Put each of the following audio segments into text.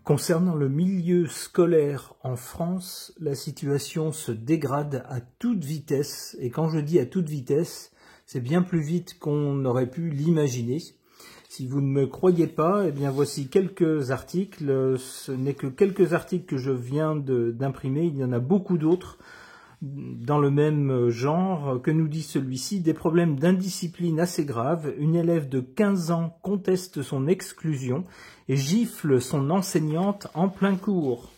Concernant le milieu scolaire en France, la situation se dégrade à toute vitesse. Et quand je dis à toute vitesse, c'est bien plus vite qu'on aurait pu l'imaginer. Si vous ne me croyez pas, eh bien voici quelques articles. Ce n'est que quelques articles que je viens d'imprimer. Il y en a beaucoup d'autres dans le même genre. Que nous dit celui-ci? Des problèmes d'indiscipline assez graves. Une élève de 15 ans conteste son exclusion et gifle son enseignante en plein cours.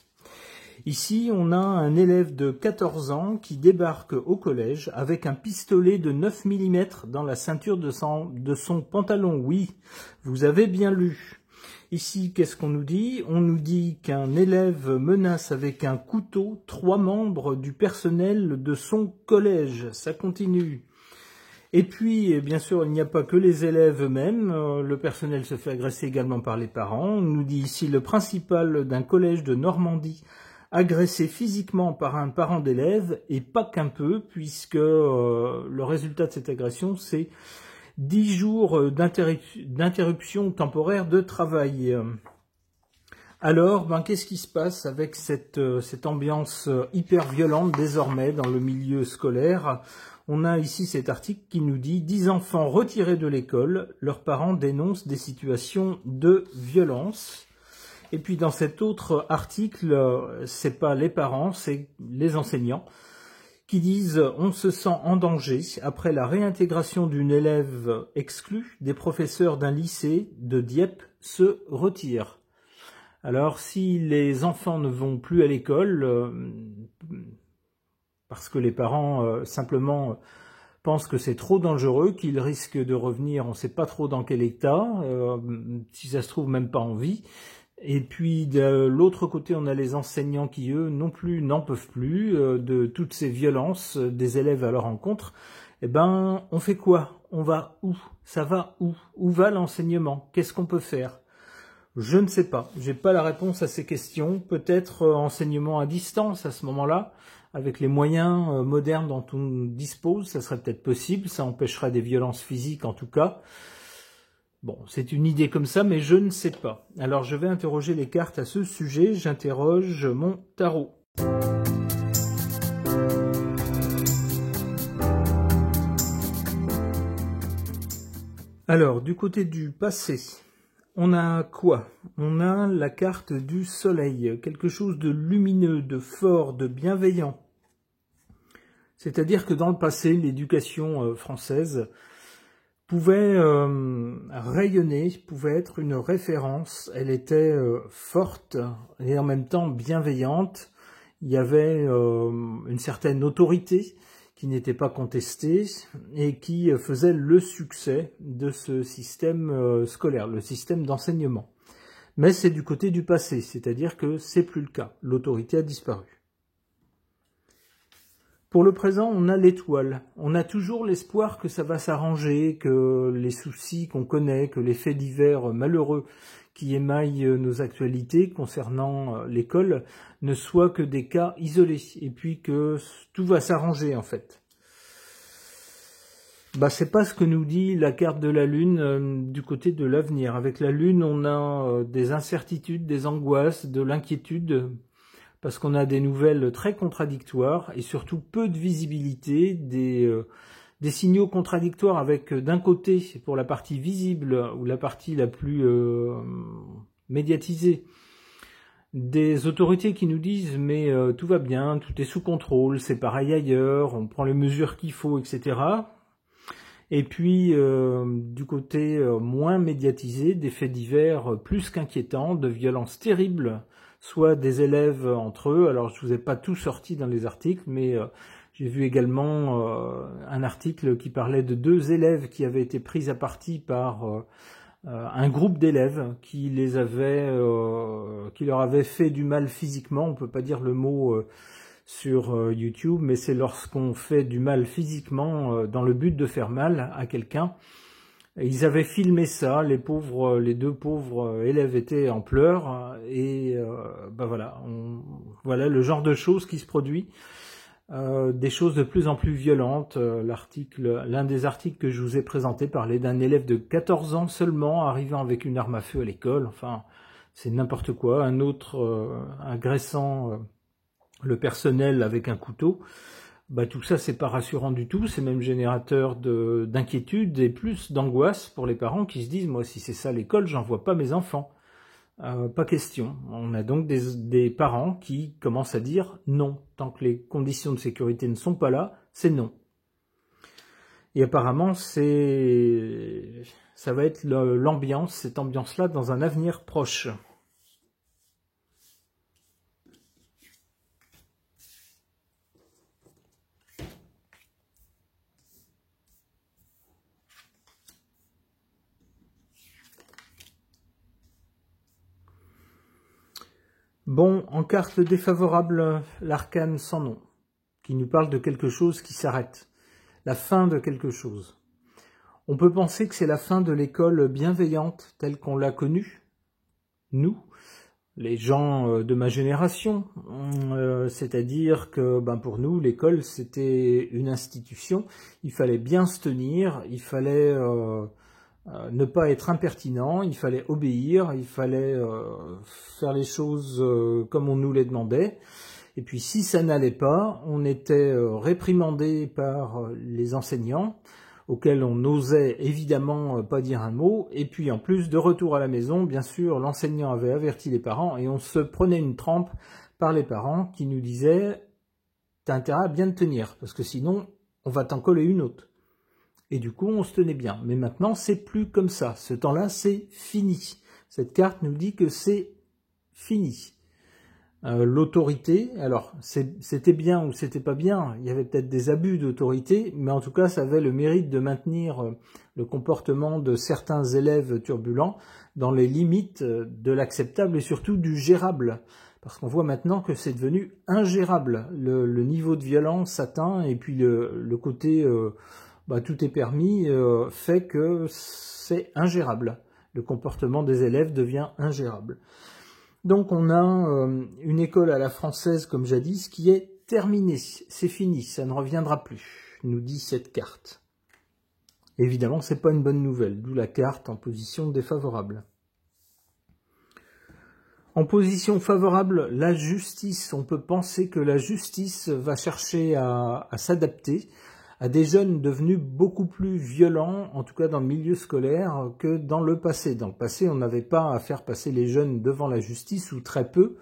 Ici, on a un élève de 14 ans qui débarque au collège avec un pistolet de 9 mm dans la ceinture de son pantalon. Oui, vous avez bien lu. Ici, qu'est-ce qu'on nous dit? On nous dit qu'un élève menace avec un couteau 3 membres du personnel de son collège. Ça continue. Et puis, bien sûr, il n'y a pas que les élèves eux-mêmes. Le personnel se fait agresser également par les parents. On nous dit ici le principal d'un collège de Normandie agressé physiquement par un parent d'élève, et pas qu'un peu, puisque le résultat de cette agression, c'est 10 jours d'interruption temporaire de travail. Alors, qu'est-ce qui se passe avec cette ambiance hyper violente désormais dans le milieu scolaire? On a ici cet article qui nous dit « 10 enfants retirés de l'école, leurs parents dénoncent des situations de violence ». Et puis dans cet autre article, c'est pas les parents, c'est les enseignants qui disent « On se sent en danger après la réintégration d'une élève exclue, des professeurs d'un lycée de Dieppe se retirent ». Alors si les enfants ne vont plus à l'école, parce que les parents simplement pensent que c'est trop dangereux, qu'ils risquent de revenir, on ne sait pas trop dans quel état, si ça se trouve même pas en vie. Et puis de l'autre côté, on a les enseignants qui, eux, non plus n'en peuvent plus de toutes ces violences des élèves à leur encontre. Eh ben, on fait quoi? On va où? Ça va où? Où va l'enseignement? Qu'est-ce qu'on peut faire? Je ne sais pas. J'ai pas la réponse à ces questions. Peut-être enseignement à distance à ce moment-là, avec les moyens modernes dont on dispose, ça serait peut-être possible. Ça empêcherait des violences physiques en tout cas. Bon, c'est une idée comme ça, mais je ne sais pas. Alors, je vais interroger les cartes à ce sujet. J'interroge mon tarot. Alors, du côté du passé, on a quoi? On a la carte du soleil, quelque chose de lumineux, de fort, de bienveillant. C'est-à-dire que dans le passé, l'éducation française pouvait rayonner, pouvait être une référence. Elle était forte et en même temps bienveillante. Il y avait une certaine autorité qui n'était pas contestée et qui faisait le succès de ce système scolaire, le système d'enseignement. Mais c'est du côté du passé, c'est-à-dire que c'est plus le cas. L'autorité a disparu. Pour le présent, on a l'étoile. On a toujours l'espoir que ça va s'arranger, que les soucis qu'on connaît, que les faits divers malheureux qui émaillent nos actualités concernant l'école ne soient que des cas isolés, et puis que tout va s'arranger en fait. C'est pas ce que nous dit la carte de la Lune du côté de l'avenir. Avec la Lune, on a des incertitudes, des angoisses, de l'inquiétude, parce qu'on a des nouvelles très contradictoires et surtout peu de visibilité, des signaux contradictoires avec d'un côté, pour la partie visible ou la partie la plus médiatisée, des autorités qui nous disent mais tout va bien, tout est sous contrôle, c'est pareil ailleurs, on prend les mesures qu'il faut, etc. Et puis du côté moins médiatisé, des faits divers plus qu'inquiétants, de violences terribles, soit des élèves entre eux. Alors je vous ai pas tout sorti dans les articles, mais j'ai vu également un article qui parlait de 2 élèves qui avaient été pris à partie par un groupe d'élèves qui qui leur avait fait du mal physiquement. On peut pas dire le mot sur YouTube, mais c'est lorsqu'on fait du mal physiquement dans le but de faire mal à quelqu'un. Ils avaient filmé ça, les 2 pauvres élèves étaient en pleurs, et voilà le genre de choses qui se produit, des choses de plus en plus violentes. L'un des articles que je vous ai présenté parlait d'un élève de 14 ans seulement arrivant avec une arme à feu à l'école. Enfin, c'est n'importe quoi. Un autre agressant le personnel avec un couteau. Bah, tout ça, c'est pas rassurant du tout, c'est même générateur d'inquiétude et plus d'angoisse pour les parents qui se disent « Moi, si c'est ça l'école, j'envoie pas mes enfants ». Pas question. On a donc des parents qui commencent à dire « Non, tant que les conditions de sécurité ne sont pas là, c'est non ». Et apparemment, ça va être l'ambiance, cette ambiance-là, dans un avenir proche. Bon, en carte défavorable, l'arcane sans nom, qui nous parle de quelque chose qui s'arrête, la fin de quelque chose. On peut penser que c'est la fin de l'école bienveillante telle qu'on l'a connue, nous, les gens de ma génération, c'est-à-dire que pour nous, l'école, c'était une institution, il fallait bien se tenir, il fallait ne pas être impertinent, il fallait obéir, il fallait faire les choses comme on nous les demandait. Et puis si ça n'allait pas, on était réprimandé par les enseignants, auxquels on n'osait évidemment pas dire un mot. Et puis en plus, de retour à la maison, bien sûr, l'enseignant avait averti les parents et on se prenait une trempe par les parents qui nous disaient « T'as intérêt à bien te tenir, parce que sinon, on va t'en coller une autre ». Et du coup, on se tenait bien. Mais maintenant, c'est plus comme ça. Ce temps-là, c'est fini. Cette carte nous dit que c'est fini. L'autorité, alors, c'était bien ou c'était pas bien. Il y avait peut-être des abus d'autorité, mais en tout cas, ça avait le mérite de maintenir le comportement de certains élèves turbulents dans les limites de l'acceptable et surtout du gérable. Parce qu'on voit maintenant que c'est devenu ingérable. Le niveau de violence atteint et puis le côté... tout est permis, fait que c'est ingérable. Le comportement des élèves devient ingérable. Donc on a une école à la française, comme jadis, qui est terminée. C'est fini, ça ne reviendra plus, nous dit cette carte. Évidemment, c'est pas une bonne nouvelle, d'où la carte en position défavorable. En position favorable, la justice. On peut penser que la justice va chercher à s'adapter à des jeunes devenus beaucoup plus violents, en tout cas dans le milieu scolaire, que dans le passé. Dans le passé, on n'avait pas à faire passer les jeunes devant la justice, ou très peu,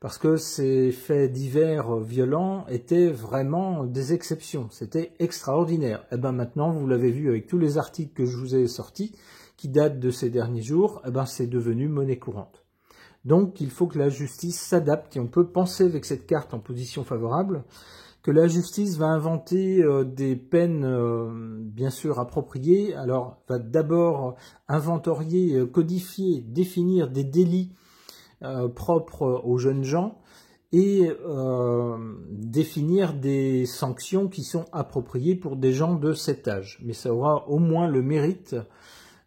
parce que ces faits divers violents étaient vraiment des exceptions. C'était extraordinaire. Et maintenant, vous l'avez vu avec tous les articles que je vous ai sortis, qui datent de ces derniers jours, c'est devenu monnaie courante. Donc, il faut que la justice s'adapte, et on peut penser avec cette carte en position favorable, que la justice va inventer des peines bien sûr appropriées. Alors, va d'abord inventorier, codifier, définir des délits propres aux jeunes gens et définir des sanctions qui sont appropriées pour des gens de cet âge. Mais ça aura au moins le mérite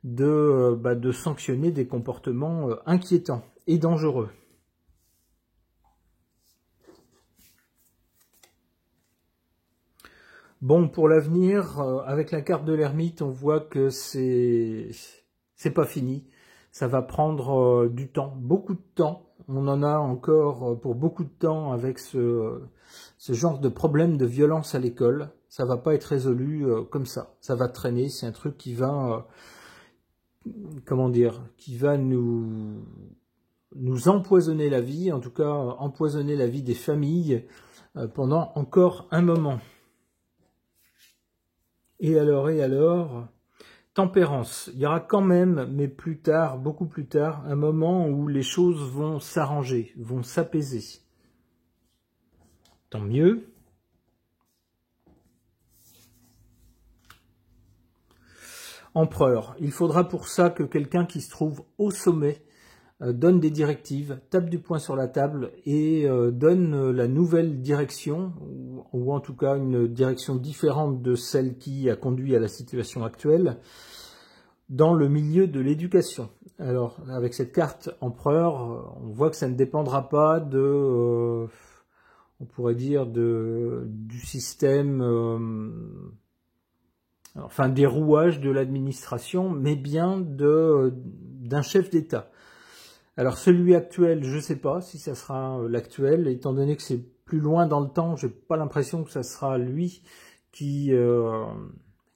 de sanctionner des comportements inquiétants et dangereux. Bon, pour l'avenir, avec la carte de l'ermite, on voit que c'est pas fini. Ça va prendre du temps, beaucoup de temps. On en a encore pour beaucoup de temps avec ce genre de problème de violence à l'école. Ça va pas être résolu comme ça. Ça va traîner. C'est un truc qui va, qui va nous empoisonner la vie, en tout cas empoisonner la vie des familles pendant encore un moment. Et alors, tempérance. Il y aura quand même, mais plus tard, beaucoup plus tard, un moment où les choses vont s'arranger, vont s'apaiser. Tant mieux. Empereur. Il faudra pour ça que quelqu'un qui se trouve au sommet donne des directives, tape du poing sur la table et donne la nouvelle direction, ou en tout cas une direction différente de celle qui a conduit à la situation actuelle, dans le milieu de l'éducation. Alors, avec cette carte empereur, on voit que ça ne dépendra pas de, on pourrait dire, du système, enfin des rouages de l'administration, mais bien d'un chef d'État. Alors celui actuel, je ne sais pas si ça sera l'actuel, étant donné que c'est plus loin dans le temps, j'ai pas l'impression que ça sera lui qui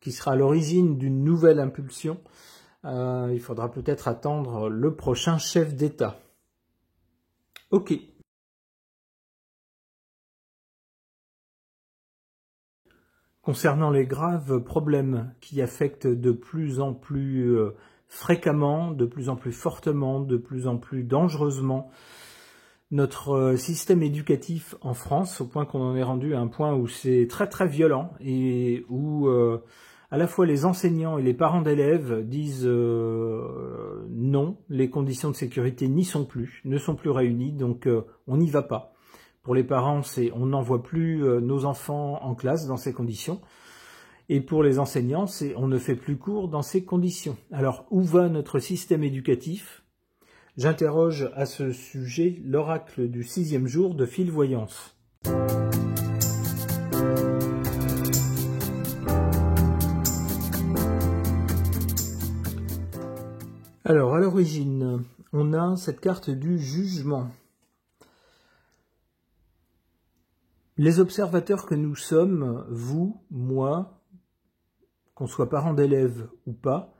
sera à l'origine d'une nouvelle impulsion. Il faudra peut-être attendre le prochain chef d'État. Ok. Concernant les graves problèmes qui affectent de plus en plus fréquemment, de plus en plus fortement, de plus en plus dangereusement notre système éducatif en France, au point qu'on en est rendu à un point où c'est très très violent et où à la fois les enseignants et les parents d'élèves disent non, les conditions de sécurité ne sont plus réunies, donc on n'y va pas. Pour les parents, c'est on n'envoie plus nos enfants en classe dans ces conditions. Et pour les enseignants, c'est on ne fait plus cours dans ces conditions. Alors, où va notre système éducatif? J'interroge à ce sujet l'oracle du 6e jour de Fil Voyance. Alors, à l'origine, on a cette carte du jugement. Les observateurs que nous sommes, vous, moi, qu'on soit parents d'élèves ou pas,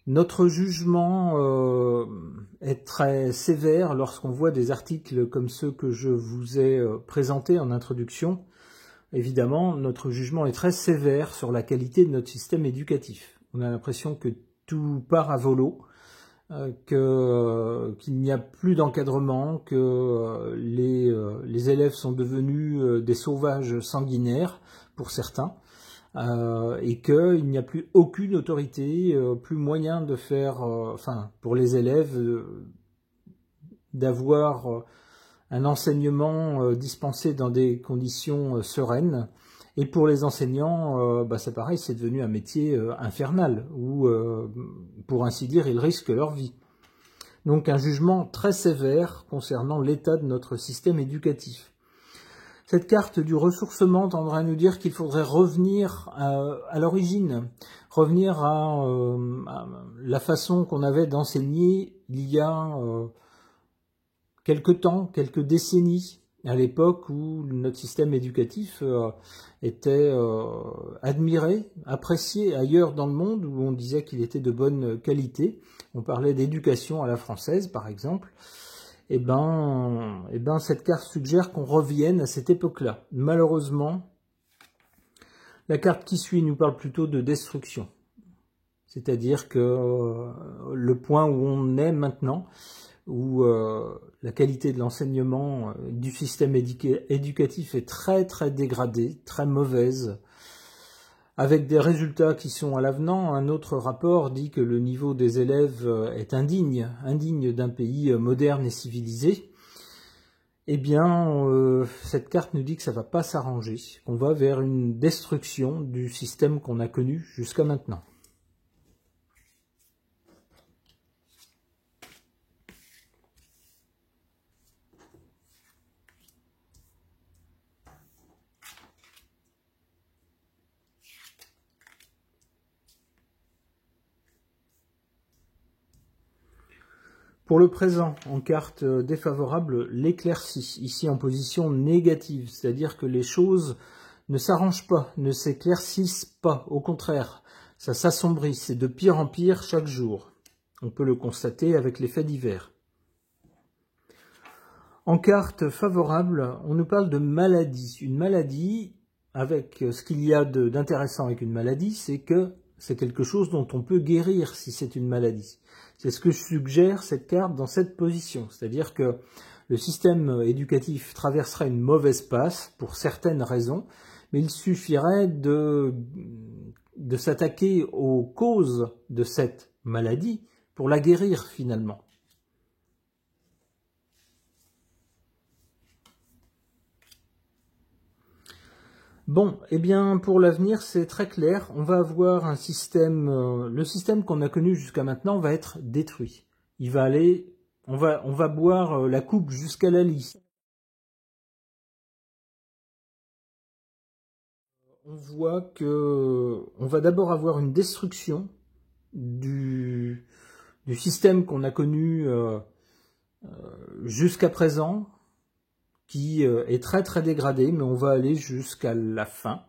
notre jugement est très sévère lorsqu'on voit des articles comme ceux que je vous ai présentés en introduction. Évidemment, notre jugement est très sévère sur la qualité de notre système éducatif. On a l'impression que tout part à volo, qu'il n'y a plus d'encadrement, que les élèves sont devenus des sauvages sanguinaires pour certains, et qu'il n'y a plus aucune autorité, plus moyen de faire, pour les élèves, d'avoir un enseignement dispensé dans des conditions sereines. Et pour les enseignants, c'est pareil, c'est devenu un métier infernal, où, pour ainsi dire, ils risquent leur vie. Donc un jugement très sévère concernant l'état de notre système éducatif. Cette carte du ressourcement tendrait à nous dire qu'il faudrait revenir à l'origine, revenir à la façon qu'on avait d'enseigner il y a quelques temps, quelques décennies, à l'époque où notre système éducatif était admiré, apprécié ailleurs dans le monde, où on disait qu'il était de bonne qualité. On parlait d'éducation à la française, par exemple. Eh ben, cette carte suggère qu'on revienne à cette époque-là. Malheureusement, la carte qui suit nous parle plutôt de destruction. C'est-à-dire que le point où on est maintenant, où la qualité de l'enseignement du système éducatif est très très dégradée, très mauvaise, avec des résultats qui sont à l'avenant. Un autre rapport dit que le niveau des élèves est indigne d'un pays moderne et civilisé. Eh bien, cette carte nous dit que ça ne va pas s'arranger, qu'on va vers une destruction du système qu'on a connu jusqu'à maintenant. Pour le présent, en carte défavorable, l'éclaircie, ici en position négative, c'est-à-dire que les choses ne s'arrangent pas, ne s'éclaircissent pas, au contraire, ça s'assombrit, c'est de pire en pire chaque jour. On peut le constater avec les faits divers. En carte favorable, on nous parle de maladie. Une maladie, avec ce qu'il y a d'intéressant avec une maladie, c'est que c'est quelque chose dont on peut guérir si c'est une maladie. C'est ce que suggère cette carte dans cette position. C'est-à-dire que le système éducatif traverserait une mauvaise passe pour certaines raisons, mais il suffirait de s'attaquer aux causes de cette maladie pour la guérir finalement. Bon, eh bien, pour l'avenir, c'est très clair. On va avoir un système, le système qu'on a connu jusqu'à maintenant va être détruit. Il va aller, on va boire la coupe jusqu'à la lie. On voit que, on va d'abord avoir une destruction du du système qu'on a connu jusqu'à présent, qui est très très dégradé, mais on va aller jusqu'à la fin.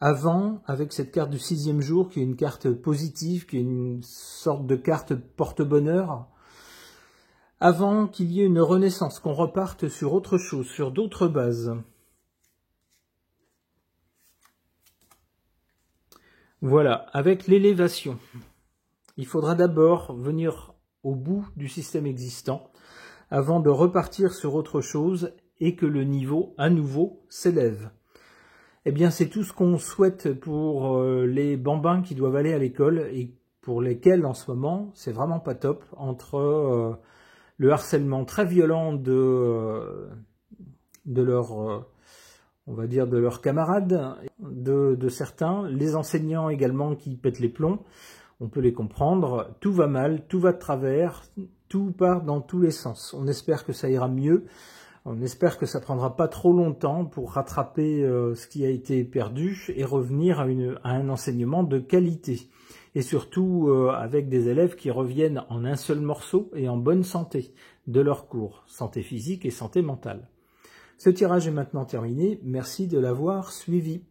Avant, avec cette carte du 6e jour, qui est une carte positive, qui est une sorte de carte porte-bonheur, avant qu'il y ait une renaissance, qu'on reparte sur autre chose, sur d'autres bases. Voilà, avec l'élévation, il faudra d'abord venir au bout du système existant, avant de repartir sur autre chose et que le niveau, à nouveau, s'élève. Eh bien, c'est tout ce qu'on souhaite pour les bambins qui doivent aller à l'école et pour lesquels, en ce moment, c'est vraiment pas top, entre le harcèlement très violent de leur, on va dire, de leurs camarades, de certains, les enseignants également qui pètent les plombs, on peut les comprendre, tout va mal, tout va de travers, tout part dans tous les sens. On espère que ça ira mieux. On espère que ça prendra pas trop longtemps pour rattraper ce qui a été perdu et revenir à un enseignement de qualité. Et surtout avec des élèves qui reviennent en un seul morceau et en bonne santé de leur cours, santé physique et santé mentale. Ce tirage est maintenant terminé, merci de l'avoir suivi.